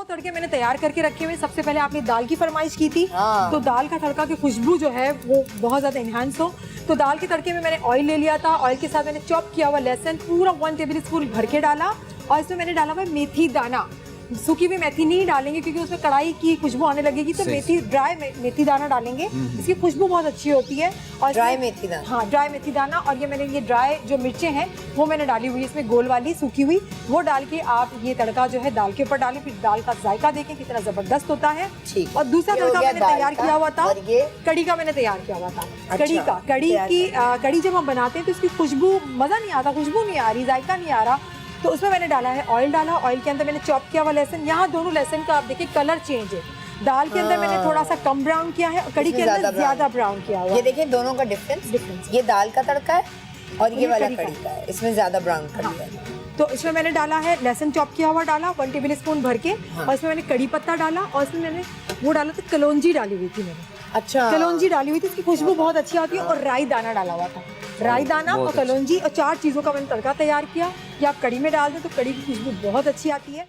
तड़के मैंने तैयार करके रखे हुए। सबसे पहले आपने दाल की फरमाइश की थी, हाँ। तो दाल का तड़का की खुशबू जो है वो बहुत ज़्यादा इन्हांस हो, तो दाल के तड़के में मैंने ऑयल ले लिया था। ऑयल के साथ मैंने चॉप किया हुआ लहसुन पूरा 1 टेबल स्पून भर के डाला, और इसमें मैंने डाला हुआ मेथी दाना। सूखी हुई मेथी नहीं डालेंगे क्योंकि उसमें कढ़ाई की खुशबू आने लगेगी, तो मेथी ड्राई मेथी दाना डालेंगे, इसकी खुशबू बहुत अच्छी होती है। और ड्राई मेथी दाना, हाँ ड्राई मेथी दाना। और ये मैंने ये ड्राई जो मिर्चें हैं वो मैंने डाली हुई इसमें, गोल वाली सूखी हुई, वो डाल के आप ये तड़का जो है दाल के ऊपर डालें। फिर दाल का जायका देखें कितना जबरदस्त होता है। ठीक। और दूसरा तड़का मैंने तैयार किया हुआ था, और ये कड़ी का मैंने तैयार किया हुआ था। अच्छा, कड़ी जब हम बनाते हैं तो इसकी खुशबू, मजा नहीं आता, खुशबू नहीं आ रही, जायका नहीं आ रहा, तो उसमें मैंने डाला है ऑयल डाला। ऑयल के अंदर मैंने चॉप किया हुआ लहसुन, यहाँ दोनों लहसुन का आप देखिए कलर चेंज है। दाल के अंदर मैंने थोड़ा सा कम ब्राउन किया है और कड़ी के अंदर ज्यादा ब्राउन किया हुआ है। ये देखिए दोनों का डिफरेंस, ये दाल का तड़का है और ये वाला कड़ी का है, इसमें ज्यादा ब्राउन कड़ी है। तो इसमें मैंने डाला है लहसुन चॉप किया हुआ डाला 1 टेबल स्पून भर के, और इसमें मैंने कड़ी पत्ता डाला, और इसमें मैंने वो डाला था कलौंजी डाली हुई थी मैंने। अच्छा, कलौंजी डाली हुई थी, इसकी खुशबू बहुत अच्छी आती है। और राई दाना डाला हुआ था, राई दाना और कलौंजी, और 4 चीज़ों का मैंने तड़का तैयार किया। कि आप कड़ी में डाल दें तो कड़ी की खुशबू बहुत अच्छी आती है।